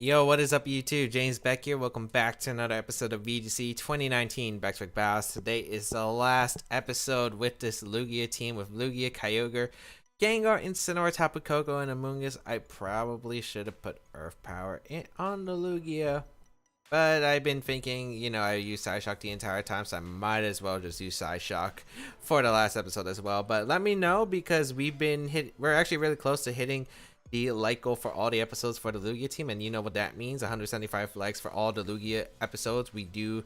Yo, what is up YouTube? James Baek here. Welcome back to another episode of VGC 2019 Baek Battles. Today is the last episode with this Lugia team with Lugia, Kyogre, Gengar, Incineroar, Tapu Koko, and Among Us. I probably should have put Earth Power on the Lugia. But I've been thinking, I used Side Shock the entire time, so I might as well just use Side Shock for the last episode as well. But let me know because we're actually really close to hitting the like goal for all the episodes for the Lugia team, and you know what that means. 175 likes for all the Lugia episodes. We do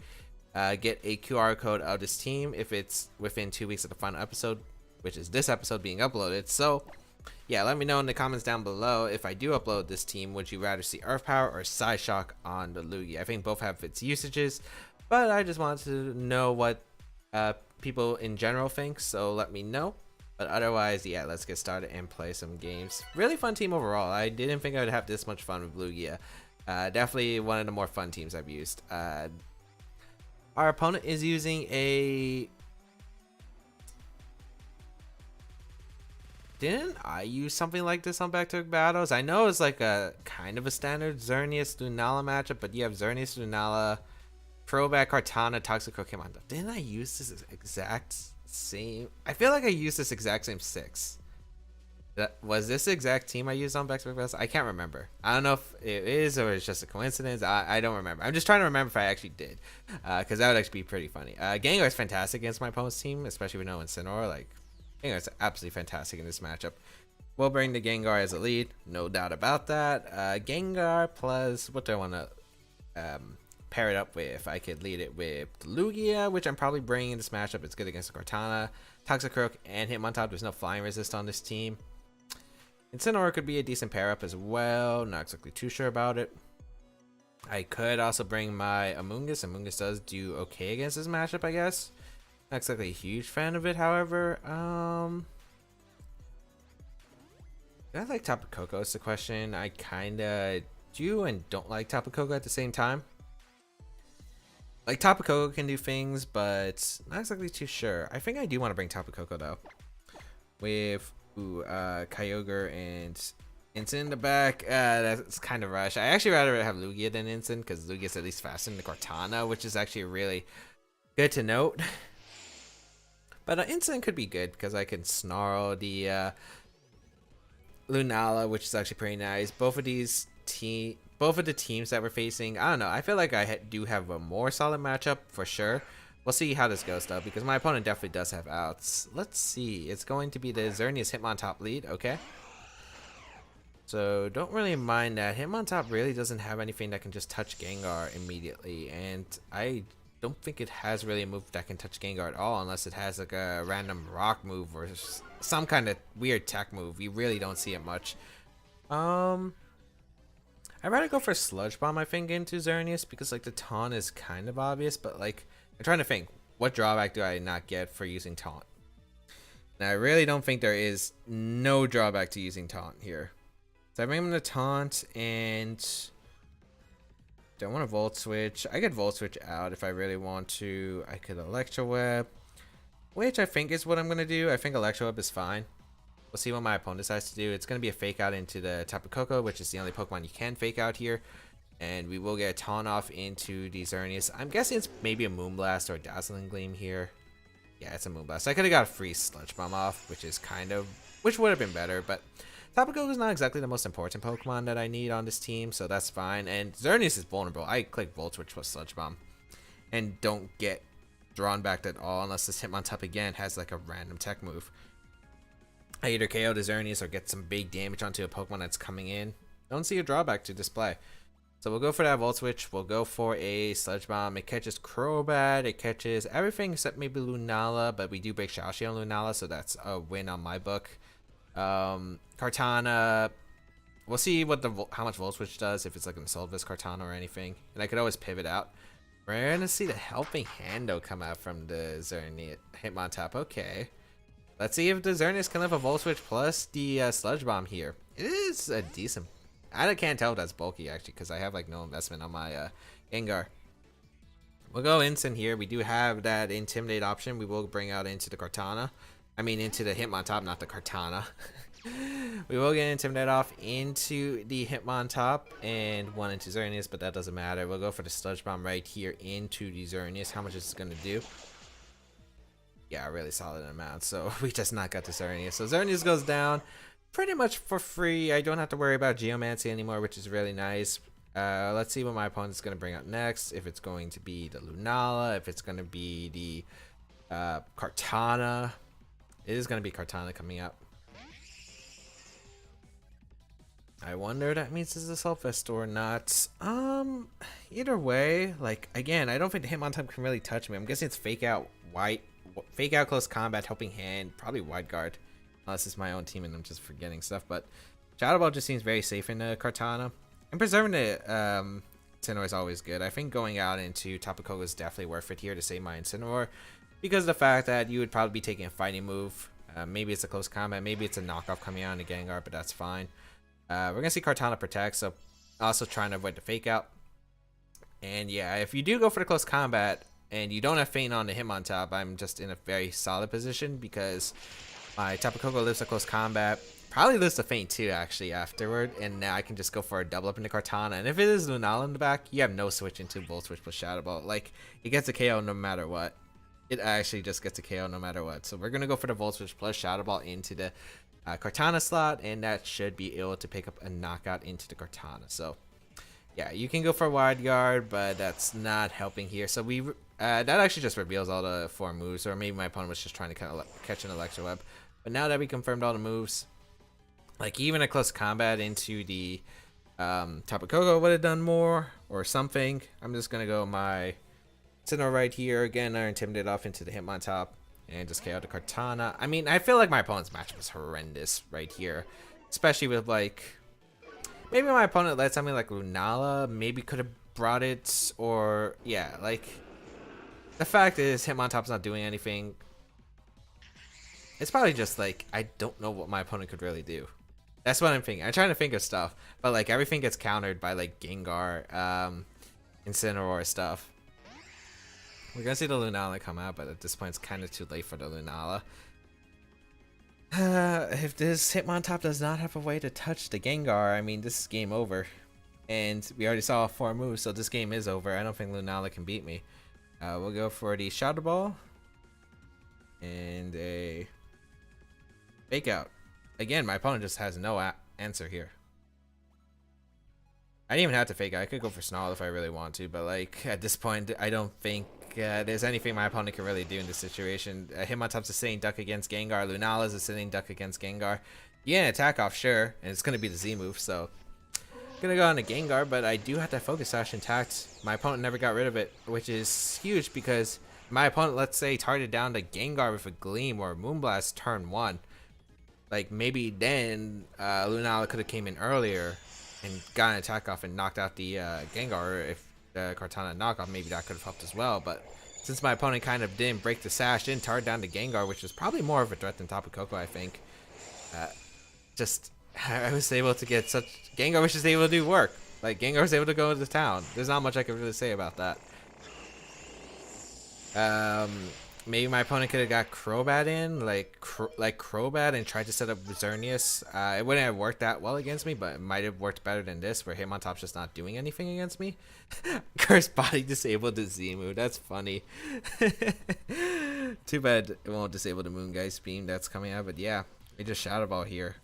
get a QR code of this team if it's within 2 weeks of the final episode, which is this episode being uploaded. So yeah, let me know in the comments down below, if I do upload this team, would you rather see Earth Power or Side Shock on the Lugia? I think both have its usages, but I just wanted to know what people in general think, so let me know. But otherwise, yeah, let's get started and play some games. Really fun team overall. I didn't think I would have this much fun with Lugia. Definitely one of the more fun teams I've used. Our opponent is using a... Didn't I use something like this on Baek Battles? I know it's like a kind of a standard Xerneas Lunala matchup, but you have Xerneas Lunala, Throwback, Kartana, Toxicroak, Hitmontop. Didn't I use this exact same? I feel like I used this exact same 6. Was this the exact team I used on Baek Battles? I can't remember. I don't know if it is or it's just a coincidence. I don't remember. I'm just trying to remember if I actually did, because that would actually be pretty funny. Gengar is fantastic against my opponent's team, especially with no Incineroar. Like, Gengar is absolutely fantastic in this matchup. We'll bring the Gengar as a lead, no doubt about that. Gengar plus, what do I want to pair it up with? I could lead it with Lugia, which I'm probably bringing in this matchup. It's good against the Kartana, Toxicroak, and Hitmontop. There's no flying resist on this team. Incineroar could be a decent pair up as well. Not exactly too sure about it. I could also bring my Among Us. Among Us does do okay against this matchup, I guess. Not exactly a huge fan of it, however. Do I like Tapu Koko is the question. I kinda do and don't like Tapu Koko at the same time. Like, Tapu Koko can do things, but not exactly too sure. I think I do want to bring Tapu Koko though. With Kyogre and Incin in the back. That's kind of rush. I actually rather have Lugia than Incin, because Lugia's at least faster than the Kartana, which is actually really good to note. But Incin could be good because I can snarl the Lunala, which is actually pretty nice. Both of the teams that we're facing, I don't know. I feel like I do have a more solid matchup for sure. We'll see how this goes though, because my opponent definitely does have outs. Let's see. It's going to be the Xerneas Hitmontop lead. Okay. So don't really mind that. Hitmontop really doesn't have anything that can just touch Gengar immediately, and I don't think it has really a move that can touch Gengar at all, unless it has like a random rock move or some kind of weird tech move. You really don't see it much. I'd rather go for Sludge Bomb, I think, into Xerneas, because like the taunt is kind of obvious, but like I'm trying to think, what drawback do I not get for using taunt? Now I really don't think there is no drawback to using taunt here. So I bring him to taunt, and don't want to Volt Switch. I could Volt Switch out if I really want to. I could Electro Web, which I think is what I'm going to do. I think Electro Web is fine. We'll see what my opponent decides to do. It's going to be a fake out into the Tapu Koko, which is the only Pokemon you can fake out here. And we will get a taunt off into the Xerneas. I'm guessing it's maybe a Moonblast or a Dazzling Gleam here. Yeah, it's a Moonblast. I could have got a free Sludge Bomb off, which would have been better, but Tapu Koko is not exactly the most important Pokemon that I need on this team, so that's fine. And Xerneas is vulnerable. I click Volt Switch plus Sludge Bomb and don't get drawn back at all unless this Hitmontop again has like a random tech move. I either KO the Xerneas or get some big damage onto a Pokemon that's coming in. Don't see a drawback to display. So we'll go for that Volt Switch. We'll go for a Sludge Bomb. It catches Crobat. It catches everything except maybe Lunala, but we do break Shashi on Lunala, so that's a win on my book. Kartana, we'll see what how much Volt Switch does, if it's like an Solvis Kartana or anything. And I could always pivot out. We're gonna see the Helping Hand though come out from the Xerneas Hitmontop. Okay. Let's see if the Xerneas can live a Volt Switch plus the Sludge Bomb here. It is a decent... I can't tell if that's bulky actually, because I have like no investment on my Gengar. We'll go Incin here. We do have that Intimidate option. We will bring out into the Kartana. I mean into the Hitmontop, not the Kartana. We will get Intimidate off into the Hitmontop and one into Xerneas, but that doesn't matter. We'll go for the Sludge Bomb right here into the Xerneas. How much is it going to do? Yeah, a really solid amount. So we just knocked out the Xerneas. So Xerneas goes down pretty much for free. I don't have to worry about Geomancy anymore, which is really nice. Let's see what my opponent's going to bring up next. If it's going to be the Lunala, if it's going to be the Kartana. It is going to be Kartana coming up. I wonder if that means it's a Sulfest or not. Either way, like, again, I don't think the Hitmontop can really touch me. I'm guessing it's Fake Out, Fake Out, Close Combat, Helping Hand, probably Wide Guard. Unless it's my own team and I'm just forgetting stuff. But Shadow Ball just seems very safe in the Kartana. And preserving the Incineroar is always good. I think going out into Tapu Koko is definitely worth it here to save my Incineroar. Because of the fact that you would probably be taking a fighting move. Maybe it's a Close Combat, maybe it's a knockoff coming out in a Gengar, but that's fine. We're going to see Kartana Protect, so also trying to avoid the Fake Out. And yeah, if you do go for the Close Combat and you don't have Feint on the Hitmontop, I'm just in a very solid position because my Tapu Koko lives a Close Combat. Probably lives a Feint too, actually, afterward. And now I can just go for a double up into Kartana. And if it is Lunala in the back, you have no switch into Volt Switch plus Shadow Ball. Like, it gets a KO no matter what. It actually just gets a KO no matter what. So we're going to go for the Volt Switch plus Shadow Ball into the Kartana slot, and that should be able to pick up a knockout into the Kartana. So yeah, you can go for Wide Guard, but that's not helping here. So we that actually just reveals all the 4 moves, or maybe my opponent was just trying to kind of catch an Electro Web. But now that we confirmed all the moves, like even a Close Combat into the Tapu Koko would have done more or something. I'm just gonna go my Sinnoh right here again. I Intimidate off into the Hitmontop. And just KO the Kartana. I mean, I feel like my opponent's match was horrendous right here. Especially with, like... Maybe my opponent led something like Lunala. Maybe could have brought it. Or, yeah, like... The fact is, Hitmontop's not doing anything. It's probably just, like, I don't know what my opponent could really do. That's what I'm thinking. I'm trying to think of stuff. But, like, everything gets countered by, like, Gengar, Incineroar stuff. We're gonna see the Lunala come out, but at this point it's kind of too late for the Lunala. If this Hitmontop does not have a way to touch the Gengar, I mean, this is game over. And we already saw 4 moves, so this game is over. I don't think Lunala can beat me. We'll go for the Shadow Ball. And a Fake Out. Again, my opponent just has no answer here. I didn't even have to Fake Out. I could go for Snarl if I really want to, but like at this point, I don't think there's anything my opponent can really do in this situation. Hitmontop's a sitting duck against Gengar. Lunala's a sitting duck against Gengar. Yeah, an attack off, sure, and it's gonna be the Z move. So gonna go on a Gengar, but I do have that Focus Sash intact. My opponent never got rid of it, which is huge because my opponent, let's say, targeted down the Gengar with a Gleam or Moonblast turn 1. Like maybe then Lunala could have came in earlier and got an attack off and knocked out the Gengar. If the Kartana knockoff, maybe that could have helped as well. But since my opponent kind of didn't break the sash, didn't target down the Gengar, which was probably more of a threat than Tapu Koko, I think. I was able to get such... Gengar was just able to do work. Like, Gengar was able to go into town. There's not much I can really say about that. Maybe my opponent could have got Crobat in, like Crobat, and tried to set up Xerneas. It wouldn't have worked that well against me, but it might have worked better than this, where Hitmontop's just not doing anything against me. Curse Body disabled the Z-move. That's funny. Too bad it won't disable the Moongeist Beam that's coming out, but yeah, we just Shadow Ball here.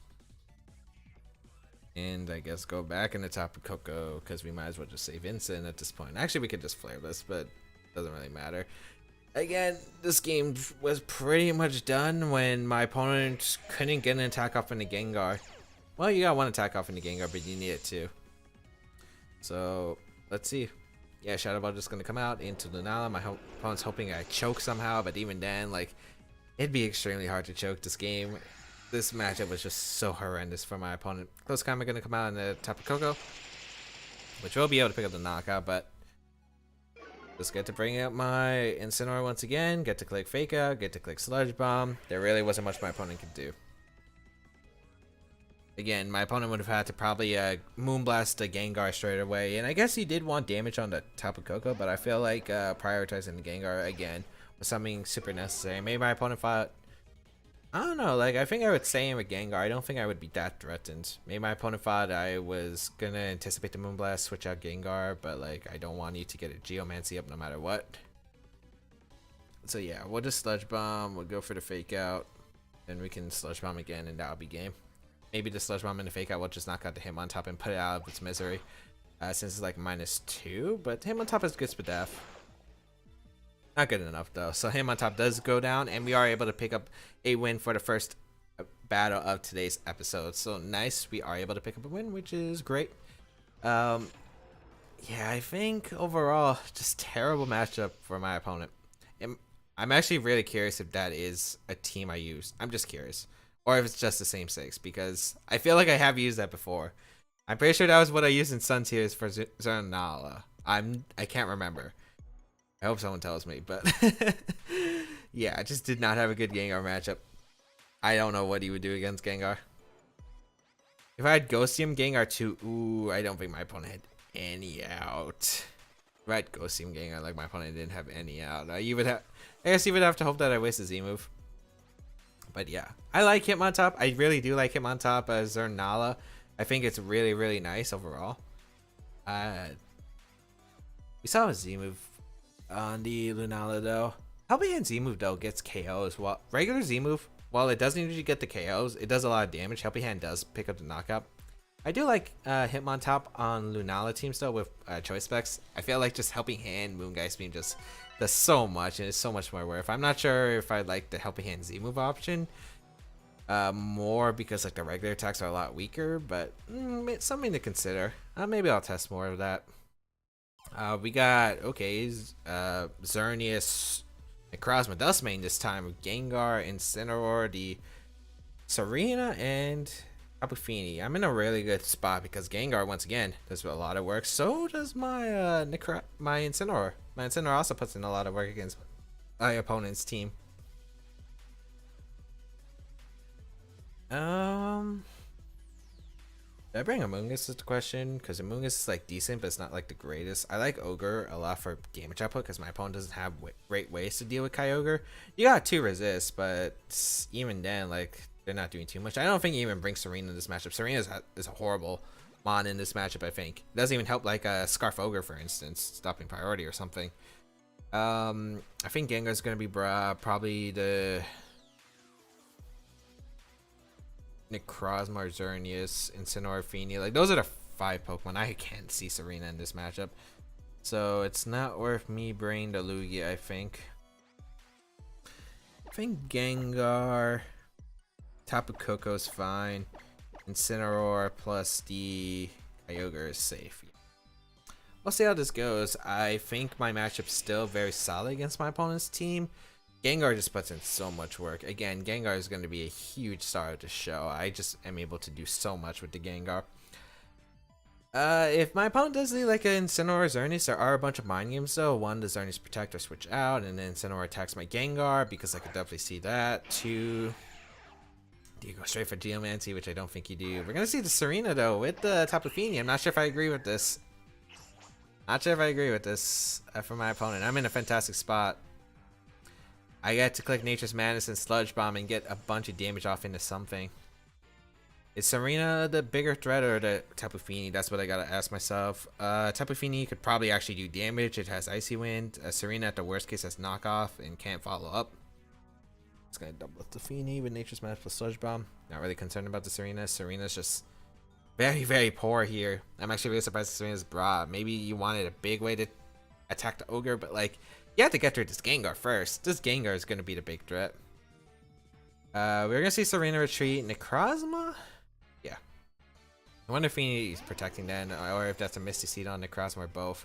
And I guess go back in the Tapu Koko, because we might as well just save Instant at this point. Actually, we could just Flare this, but it doesn't really matter. Again, this game was pretty much done when my opponent couldn't get an attack off in the Gengar. Well, you got 1 attack off in the Gengar, but you need it too. So, let's see. Yeah, Shadow Ball just gonna come out into Lunala. My opponent's hoping I choke somehow, but even then, like, it'd be extremely hard to choke this game. This matchup was just so horrendous for my opponent. Close Combat gonna come out in the Tapu Koko, which will be able to pick up the knockout, but just get to bring out my Incineroar once again, get to click Fake Out, get to click Sludge Bomb. There really wasn't much my opponent could do. Again, my opponent would have had to probably Moonblast the Gengar straight away, and I guess he did want damage on the Tapu Koko, but I feel like prioritizing the Gengar again was something super necessary. Maybe my opponent thought I don't know, like, I think I would stay in with Gengar. I don't think I would be that threatened. Maybe my opponent thought I was gonna anticipate the Moonblast, switch out Gengar, but, like, I don't want you to get a Geomancy up no matter what. So, yeah, we'll just Sludge Bomb, we'll go for the Fake Out, then we can Sludge Bomb again, and that'll be game. Maybe the Sludge Bomb and the Fake Out will just knock out the Hitmontop and put it out of its misery, since it's, like, -2, but Hitmontop is good Spadaf. Not good enough though. So Hitmontop does go down, and we are able to pick up a win for the first battle of today's episode. So nice, we are able to pick up a win, which is great. Yeah, I think overall just terrible matchup for my opponent. I'm actually really curious if that is a team I use. I'm just curious, or if it's just the same 6, because I feel like I have used that before. I'm pretty sure that was what I used in Sun Tears for Xerneas. I can't remember. I hope someone tells me, but yeah, I just did not have a good Gengar matchup. I don't know what he would do against Gengar. If I had Ghostium Gengar too, ooh, I don't think my opponent had any out. If I had Ghostium Gengar, like my opponent didn't have any out, I guess you would have to hope that I waste a Z move. But yeah, I like Hitmontop. I really do like Hitmontop as Xerneas. I think it's really, really nice overall. We saw a Z move on the Lunala though. Helping Hand Z move though gets KOs. Well, regular Z move, while it doesn't usually get the KOs, it does a lot of damage. Helping Hand does pick up the knockout. I do like Hitmontop on Lunala teams though with choice specs. I feel like just Helping Hand Moongeist Beam just does so much, and it's so much more worth. I'm not sure if I like the Helping Hand Z move option more, because like the regular attacks are a lot weaker, but it's something to consider. Maybe I'll test more of that. We got, Xerneas, Necrozma Dustmane this time with Gengar, Incineroar, the Serena, and Tapu Fini. I'm in a really good spot because Gengar, once again, does a lot of work. So does my my Incineroar. My Incineroar also puts in a lot of work against my opponent's team. Did I bring Amoonguss is the question? Because Amoonguss is like decent, but it's not like the greatest. I like Ogre a lot for damage output because my opponent doesn't have great ways to deal with Kyogre. You got 2 resists, but even then, like, they're not doing too much. I don't think you even bring Serena in this matchup. Serena is a horrible mon in this matchup, I think. It doesn't even help like a Scarf Ogre, for instance, stopping priority or something. I think Gengar's going to be probably the Necrozma, Xerneas, Incineroar, Fini. Like, those are the 5 Pokemon. I can't see Serena in this matchup, so it's not worth me bringing the Lugia. I think Gengar, Tapu Koko's fine. Incineroar plus the Kyogre is safe. We'll see how this goes. I think my matchup's still very solid against my opponent's team. Gengar just puts in so much work. Again, Gengar is going to be a huge star of the show. I just am able to do so much with the Gengar. If my opponent does need like an Incineroar or Xerneas, there are a bunch of mind games though. 1, the Xerneas Protect or switch out, and then Incineroar attacks my Gengar, because I could definitely see that. 2, do you go straight for Geomancy, which I don't think you do. We're going to see the Serena though with the Tapu Fini. I'm not sure if I agree with this. For my opponent. I'm in a fantastic spot. I get to click Nature's Madness and Sludge Bomb and get a bunch of damage off into something. Is Serena the bigger threat or the Tapu Fini? That's what I gotta ask myself. Tapu Fini could probably actually do damage. It has Icy Wind. Serena at the worst case has knockoff and can't follow up. It's gonna double up the Fini with Nature's Madness plus Sludge Bomb. Not really concerned about the Serena. Serena's just very, very poor here. I'm actually really surprised that Serena's bra. Maybe you wanted a big way to attack the Ogre, but like, you have to get through this Gengar first. This Gengar is going to be the big threat. We're going to see Serena retreat. Necrozma? Yeah. I wonder if he's protecting then, or if that's a Misty Seed on Necrozma or both.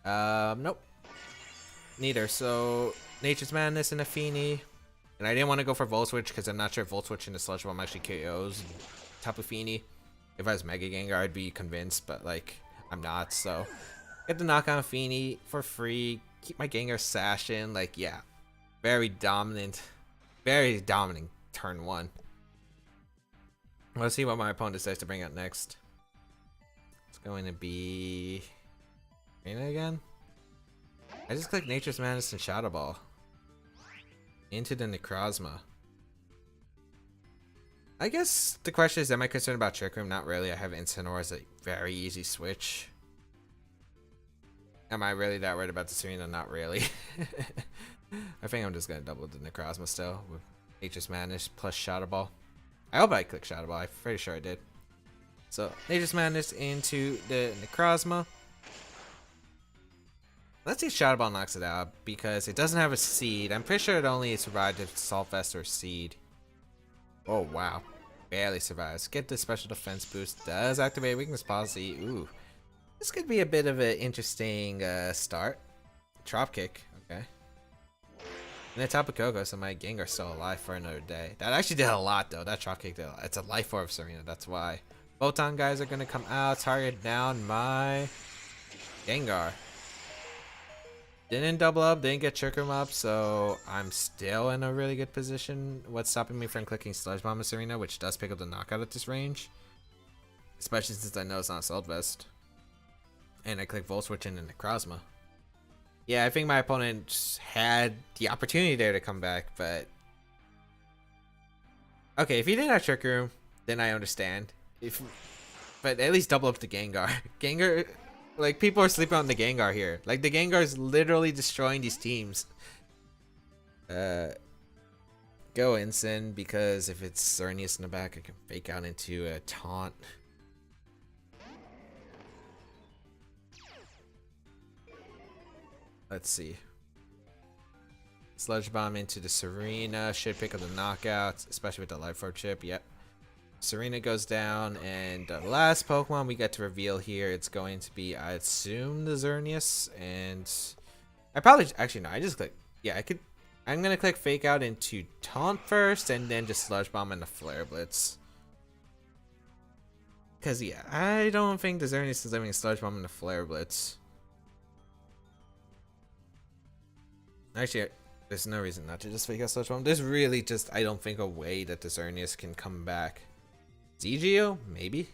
Nope. Neither. So, Nature's Madness and a Fini. And I didn't want to go for Volt Switch because I'm not sure if Volt Switch and the Sludge Bomb actually KOs Tapu Fini. If I was Mega Gengar, I'd be convinced, but like, I'm not, so. Get the knock on Fini for free. Keep my Gengar sashing. Like, yeah. Very dominant turn 1. Let's see what my opponent decides to bring out next. It's going to be Arena again. I just clicked Nature's Madness and Shadow Ball into the Necrozma. I guess the question is, am I concerned about Trick Room? Not really. I have Incineroar as a very easy switch. Am I really that worried about the Serena? Not really. I think I'm just going to double the Necrozma still with Nature's Madness plus Shadow Ball. I hope I clicked Shadow Ball. I'm pretty sure I did. So, Nature's Madness into the Necrozma. Let's see if Shadow Ball knocks it out because it doesn't have a seed. I'm pretty sure it only survived if Salt Vest or Seed. Oh, wow. Barely survives. Get the special defense boost. Does activate weakness policy. Ooh. This could be a bit of an interesting start. Drop kick. Okay. And then Tapu Koko, so my Gengar's still alive for another day. That actually did a lot, though. That drop kick did a lot. It's a life orb of Serena. That's why. Photon guys are going to come out. Target down my Gengar. Didn't double up, didn't get Trick Room up, so I'm still in a really good position. What's stopping me from clicking Sludge Bomb with Serena, which does pick up the knockout at this range? Especially since I know it's not Salt Vest. And I click Volt Switch in Necrozma. Yeah, I think my opponent had the opportunity there to come back, but... Okay, if he didn't have Trick Room, then I understand. But at least double up the Gengar. Gengar... Like, people are sleeping on the Gengar here. Like, the Gengar is literally destroying these teams. Go Incin, because if it's Xerneas in the back, I can fake out into a taunt. Let's see. Sludge Bomb into the Serena. Should pick up the knockouts, especially with the Life Orb chip. Yep. Serena goes down, and the last Pokemon we get to reveal here, it's going to be, I assume, the Xerneas, and I probably, actually no, I just click, yeah, I'm going to click Fake Out into Taunt first, and then just Sludge Bomb into Flare Blitz. Because, yeah, I don't think the Xerneas is leaving Sludge Bomb into Flare Blitz. Actually, there's no reason not to just Fake Out Sludge Bomb. There's really just, I don't think, a way that the Xerneas can come back. ZGO? Maybe?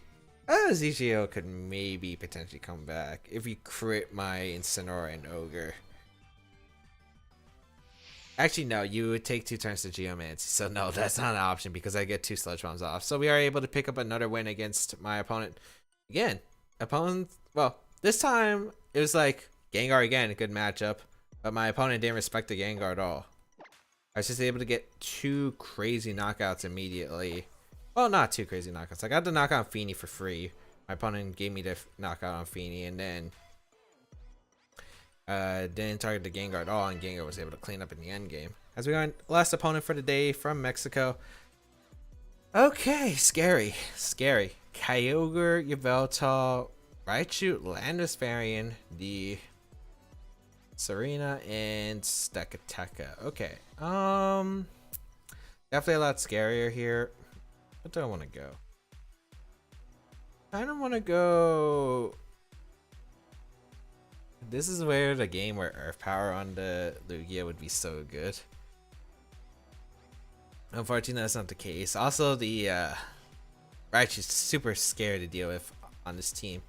ZGO could maybe potentially come back if you crit my Incineroar and Ogre. Actually, no, you would take 2 turns to Geomancy, so no, that's not an option because I get 2 Sludge Bombs off. So we are able to pick up another win against my opponent. Again, well, this time it was like Gengar again, a good matchup, but my opponent didn't respect the Gengar at all. I was just able to get 2 crazy knockouts immediately. Well, not 2 crazy knockouts. I got the knockout on Feeny for free. My opponent gave me the knockout on Feeny, and then didn't target the Gengar at all, and Gengar was able to clean up in the end game. As we go on, last opponent for the day from Mexico. Okay, scary. Kyogre, Yveltal, Raichu, Landis-Varian, the Serena, and Stakataka. Okay, definitely a lot scarier here. What do I want to go? I don't want to go. This is where the game where Earth Power on the Lugia would be so good. Unfortunately, that's not the case. Also, the Raichu's super scary to deal with on this team.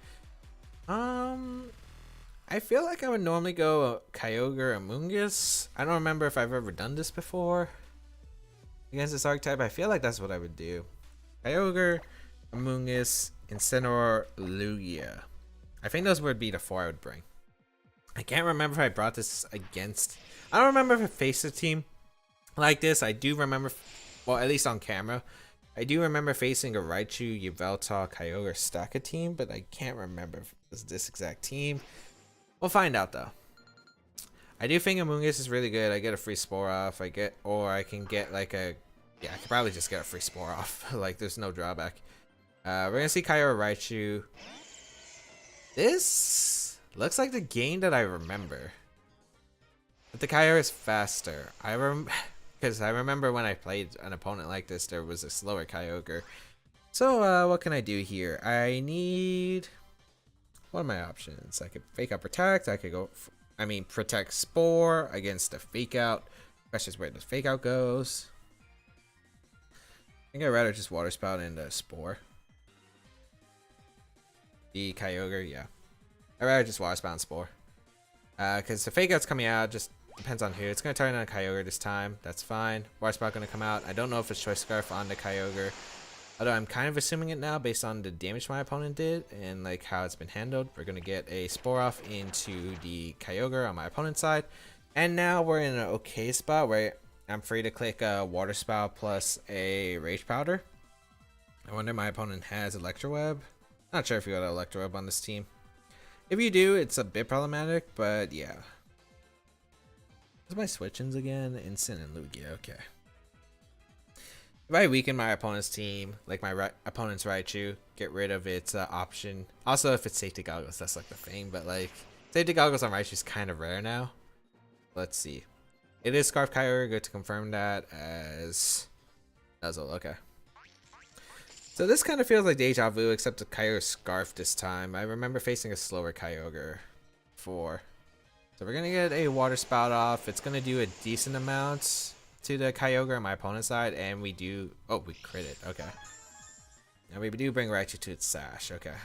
I feel like I would normally go Kyogre or Mungus. I don't remember if I've ever done this before against this archetype. I feel like that's what I would do. Kyogre, Amoonguss, Incineroar, Lugia. I think those would be the 4 I would bring. I can't remember if I brought this against... I don't remember if I faced a team like this. I do remember... Well, at least on camera. I do remember facing a Raichu, Yveltal, Kyogre, Staka team, but I can't remember if it was this exact team. We'll find out, though. I do think Amoonguss is really good. I get a free Spore off. Or I can get like a... Yeah, I could probably just get a free Spore off. Like, there's no drawback. We're going to see Kyogre Raichu. This looks like the game that I remember. But the Kyogre is faster. Because I remember when I played an opponent like this, there was a slower Kyogre. So, what can I do here? I need... What are my options? I could Fake Out Protect. I could go... Protect Spore against the Fake Out. Question is where the Fake Out goes. I think I'd rather just Water Spout and Spore. The Kyogre, yeah. I'd rather just Water Spout and Spore. Because the Fake Out's coming out, just depends on who. It's going to turn on Kyogre this time. That's fine. Water Spout going to come out. I don't know if it's Choice Scarf on the Kyogre. Although I'm kind of assuming it now based on the damage my opponent did and like how it's been handled. We're gonna get a Spore off into the Kyogre on my opponent's side. And now we're in an okay spot where I'm free to click a Water Spout plus a Rage Powder. I wonder if my opponent has Electroweb. Not sure if you got an Electroweb on this team. If you do, it's a bit problematic, but yeah. What's my switch-ins again? Instant and Lugia, okay. If I weaken my opponent's team, like my opponent's Raichu, get rid of its option. Also, if it's safety goggles, that's like the thing. But like, safety goggles on Raichu is kind of rare now. Let's see. It is Scarf Kyogre. Good to confirm that as Nuzzle. Okay. So this kind of feels like Deja Vu, except the Kyogre Scarf this time. I remember facing a slower Kyogre before. So we're gonna get a Water Spout off. It's gonna do a decent amount to the Kyogre on my opponent's side, and we do. Oh, we crit it. Okay. And we do bring Raichu to its sash. Okay.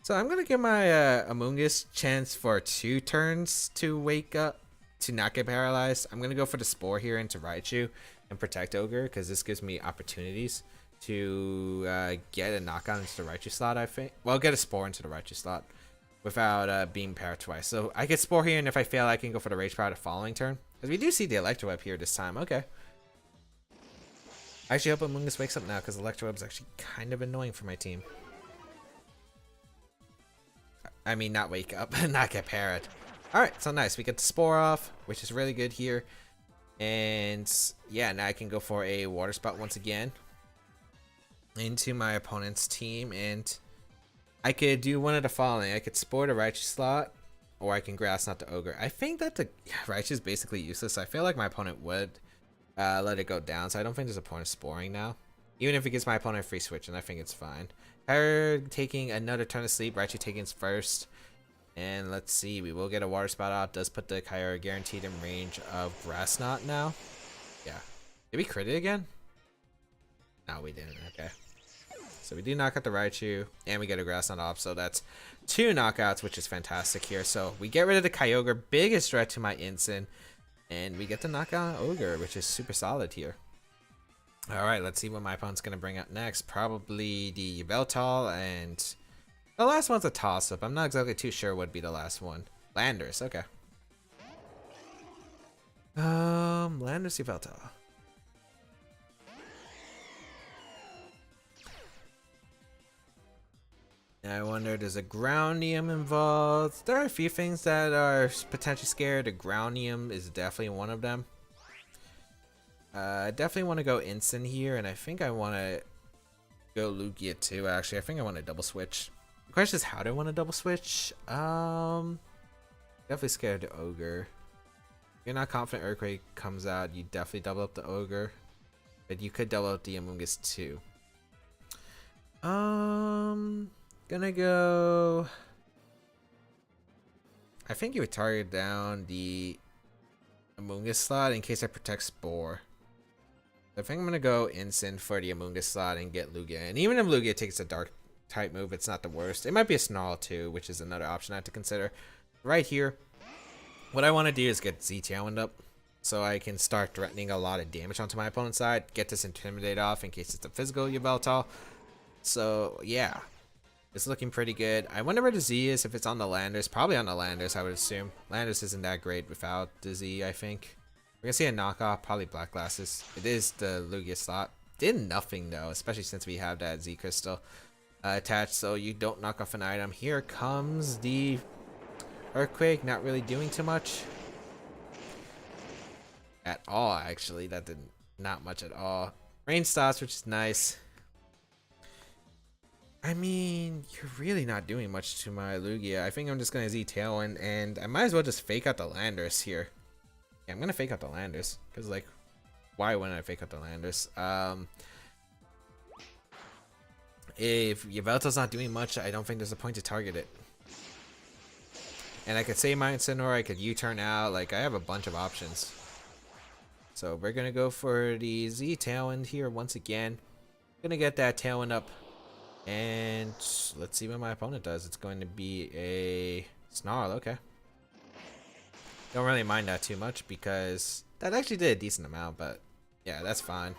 So I'm gonna give my Amoonguss chance for 2 turns to wake up, to not get paralyzed. I'm gonna go for the Spore here into Raichu and protect Ogre because this gives me opportunities to get a knockout into the Raichu slot. I think. Well, get a Spore into the Raichu slot without being parried twice. So I get Spore here, and if I fail, I can go for the Rage Power the following turn. Because we do see the Electroweb here this time. Okay. I actually hope Amoonguss wakes up now because Electroweb's actually kind of annoying for my team. I mean, not wake up, not get parried. Alright, so nice. We get the Spore off, which is really good here. And yeah, now I can go for a Water Spout once again into my opponent's team. And I could do one of the following. I could Spore the Raichu slot, or I can Grass Knot the Ogre. I think that the Raichu is basically useless. I feel like my opponent would let it go down, so I don't think there's a point of sporing now. Even if it gives my opponent a free switch, and I think it's fine. Kyogre taking another turn of sleep. Raichu taking its first. And let's see, we will get a Water Spout out. Does put the Kyogre guaranteed in range of Grass Knot now. Yeah. Did we crit it again? No, we didn't. Okay. So we do knock out the Raichu, and we get a Grass Knot off, so that's 2 knockouts, which is fantastic here. So we get rid of the Kyogre, biggest threat to my Instant, and we get to knock out Ogre, which is super solid here. Alright, let's see what my opponent's going to bring out next. Probably the Yveltal, and the last one's a toss-up. I'm not exactly too sure what would be the last one. Landers, okay. Landers, Yveltal. I wonder, there's a Groundium involved. There are a few things that are potentially scary. The Groundium is definitely one of them. I definitely want to go Instant here, and I think I want to go Lugia too, actually. I think I want to double switch. The question is, how do I want to double switch? Definitely scared to Ogre. If you're not confident Earthquake comes out, you definitely double up the Ogre. But you could double up the Amoonguss too. Gonna go. I think you would target down the Amoonguss slot in case I protect Spore. I think I'm gonna go Instant for the Amoonguss slot and get Lugia. And even if Lugia takes a Dark type move, it's not the worst. It might be a Snarl too, which is another option I have to consider. Right here, what I want to do is get Z-Tailwind up, so I can start threatening a lot of damage onto my opponent's side. Get this Intimidate off in case it's a physical Yveltal. So yeah. It's looking pretty good. I wonder where the Z is, if it's on the Landers. Probably on the Landers, I would assume. Landers isn't that great without the Z, I think. We're gonna see a knockoff, probably Black Glasses. It is the Lugia slot. Did nothing though, especially since we have that Z Crystal attached, so you don't knock off an item. Here comes the Earthquake, not really doing too much. At all, actually. That did not much at all. Rain stops, which is nice. I mean, you're really not doing much to my Lugia. I think I'm just going to Z-Tailwind, and I might as well just fake out the Landers here. Yeah, I'm going to fake out the Landers, because, like, why wouldn't I fake out the Landers? If Yveltal's not doing much, I don't think there's a point to target it. And I could save my Incineroar, I could U-turn out, like, I have a bunch of options. So we're going to go for the Z-Tailwind here once again. Going to get that Tailwind up. And let's see what my opponent does. It's going to be a Snarl, okay. Don't really mind that too much because that actually did a decent amount, but yeah, that's fine.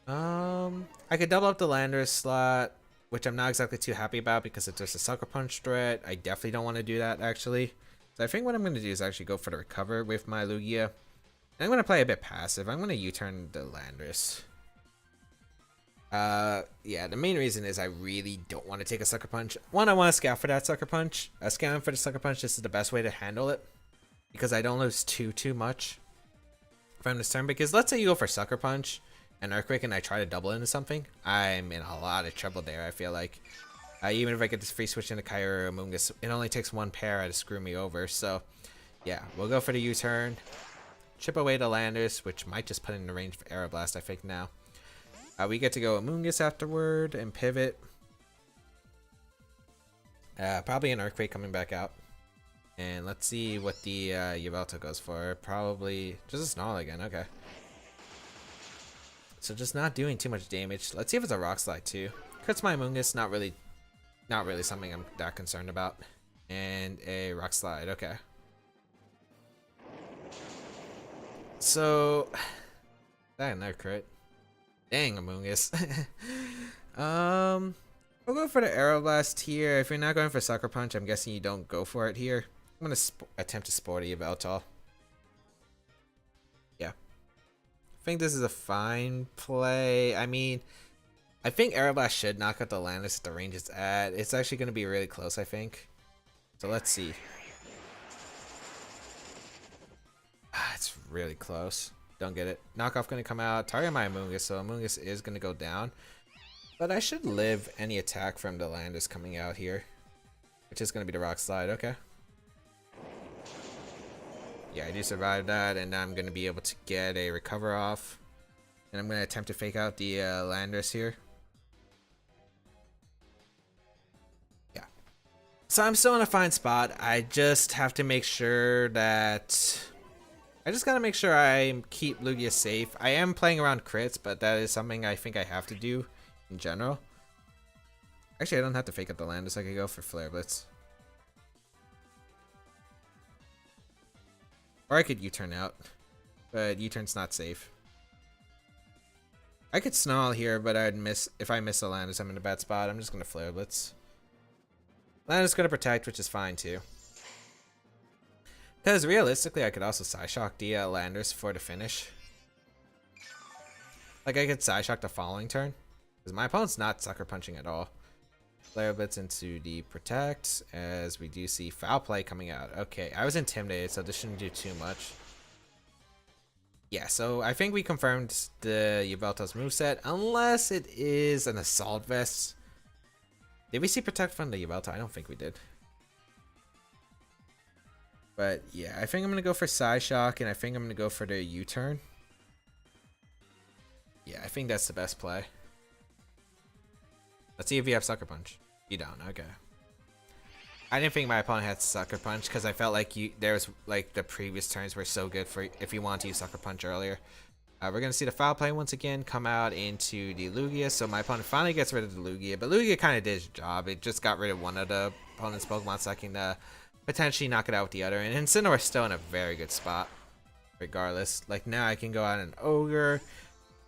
I could double up the Landorus slot, which I'm not exactly too happy about because if there's a Sucker Punch threat, I definitely don't want to do that actually. So I think what I'm going to do is actually go for the recover with my Lugia. I'm going to play a bit passive. I'm going to U-turn the Landorus. Yeah, the main reason is I really don't want to take a Sucker Punch. One, I want to scout for that Sucker Punch. Scouting for the Sucker Punch, this is the best way to handle it. Because I don't lose too much from this turn. Because let's say you go for Sucker Punch and Earthquake and I try to double into something. I'm in a lot of trouble there, I feel like. Even if I get this free switch into Kyogre or Amoonguss, it only takes one pair to screw me over. So, yeah, we'll go for the U-turn. Chip away the Landorus, which might just put in the range for Aeroblast, I think, now. We get to go Amoonguss afterward and pivot. Probably an Earthquake coming back out. And let's see what the Yveltal goes for. Probably just a Snarl again. Okay. So just not doing too much damage. Let's see if it's a Rock Slide too. Crits my Amoonguss. Not really something I'm that concerned about. And a Rock Slide. Okay. So that another crit. Dang, Amoonguss. We'll go for the Aeroblast here. If you're not going for Sucker Punch, I'm guessing you don't go for it here. I'm gonna attempt to sport a Yveltal. Yeah. I think this is a fine play. I mean, I think Aeroblast should knock out the Landorus at the range it's at. It's actually gonna be really close, I think. So let's see. It's really close. Don't get it. Knockoff gonna come out. Target my Amoonguss, so Amoonguss is gonna go down. But I should live any attack from the Landorus coming out here. Which is gonna be the Rock Slide, okay. Yeah, I do survive that, and I'm gonna be able to get a recover off. And I'm gonna attempt to fake out the Landorus here. Yeah. So I'm still in a fine spot. I just have to make sure that I just gotta make sure I keep Lugia safe. I am playing around crits, but that is something I think I have to do in general. Actually, I don't have to fake up the Landorus. I could go for Flare Blitz. Or I could U-turn out. But U-turn's not safe. I could Snarl here, but I'd miss. If I miss the Landorus, I'm in a bad spot. I'm just gonna Flare Blitz. Landorus gonna protect, which is fine too. Because realistically, I could also Psyshock the Landorus for the finish. Like, I could Psyshock the following turn. Because my opponent's not Sucker Punching at all. Flare Blitz into the Protect, as we do see Foul Play coming out. Okay, I was intimidated, so this shouldn't do too much. Yeah, so I think we confirmed the Yveltal's moveset, unless it is an Assault Vest. Did we see Protect from the Yveltal? I don't think we did. But yeah, I think I'm going to go for Psyshock, and I think I'm going to go for the U-turn. Yeah, I think that's the best play. Let's see if you have Sucker Punch. You don't, okay. I didn't think my opponent had Sucker Punch because I felt like there was like the previous turns were so good for if you want to use Sucker Punch earlier. We're gonna see the Foul Play once again come out into the Lugia. So my opponent finally gets rid of the Lugia, but Lugia kind of did its job. It just got rid of one of the opponent's Pokemon, so I can potentially knock it out with the other. And Incineroar's still in a very good spot, regardless. Like now I can go out an Ogre.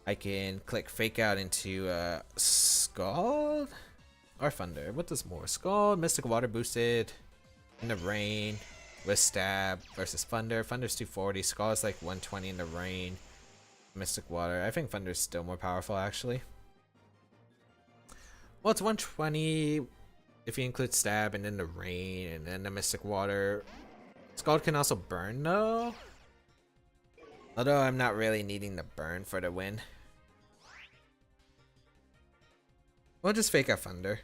I can click Fake Out into Scald or Thunder. What does more? Scald, Mystic Water boosted in the rain with Stab versus Thunder. Thunder's 240. Scald's like 120 in the rain. Mystic Water. I think Thunder's still more powerful actually. Well, it's 120 if you include Stab and then the rain and then the Mystic Water. Scald can also burn though. Although I'm not really needing the burn for the win. We'll just Fake Out Thunder.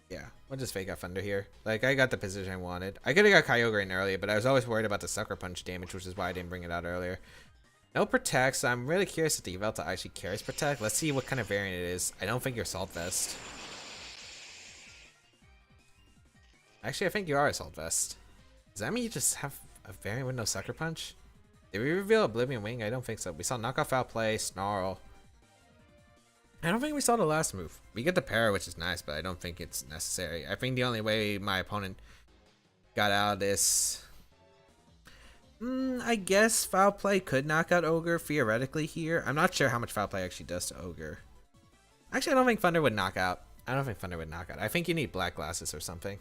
Yeah, we'll just Fake Out Thunder here. Like, I got the position I wanted. I could have got Kyogre in earlier, but I was always worried about the Sucker Punch damage, which is why I didn't bring it out earlier. No Protect, so I'm really curious if the Yveltal actually carries Protect. Let's see what kind of variant it is. I don't think you're Assault Vest. Actually, I think you are Assault Vest. Does that mean you just have a variant with no Sucker Punch? Did we reveal Oblivion Wing? I don't think so. We saw Knockoff Foul Play, Snarl. I don't think we saw the last move. We get the Para, which is nice, but I don't think it's necessary. I think the only way my opponent got out of this I guess Foul Play could knock out Ogre theoretically here. I'm not sure how much Foul Play actually does to Ogre. Actually, I don't think Thunder would knock out. I think you need Black Glasses or something.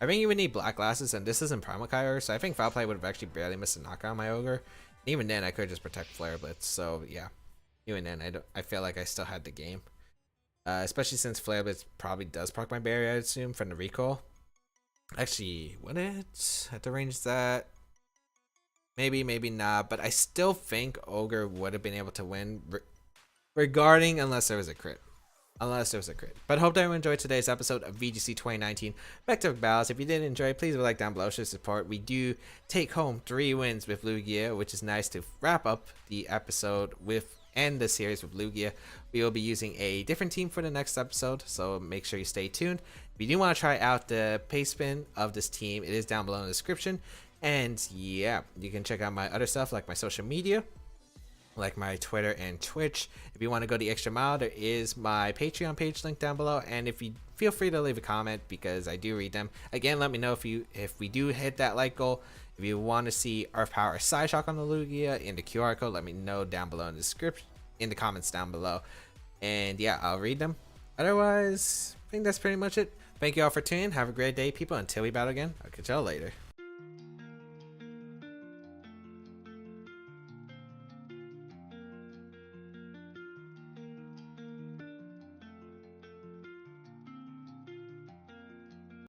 I think you would need Black Glasses, and this isn't Primal Kyogre, so I think Foul Play would have actually barely missed a knockout on my Ogre. And even then, I could just protect Flare Blitz. So yeah, even then, I feel like I still had the game. Especially since Flare Blitz probably does proc my barrier, I assume, from the recoil. Actually, would it at the range that? Maybe, maybe not. But I still think Ogre would have been able to win, regarding unless there was a crit. But hope that everyone enjoyed today's episode of VGC 2019 Baek Battles. If you did enjoy, please leave a like down below, show support. We do take home 3 wins with Lugia, which is nice to wrap up the episode with and the series with Lugia. We will be using a different team for the next episode, so make sure you stay tuned. If you do want to try out the pace spin of this team, it is down below in the description. And yeah, you can check out my other stuff like my social media, like my Twitter and Twitch. If you want to go the extra mile, there is my Patreon page linked down below, and if you feel free to leave a comment because I do read them. Again, let me know if we do hit that like goal. If you want to see Earth Power Psyshock on the Lugia in the QR code, let me know down below in the description, in the comments down below, and yeah, I'll read them. Otherwise, I think that's pretty much it. Thank you all for tuning in. Have a great day, people. Until we battle again, I'll catch y'all later.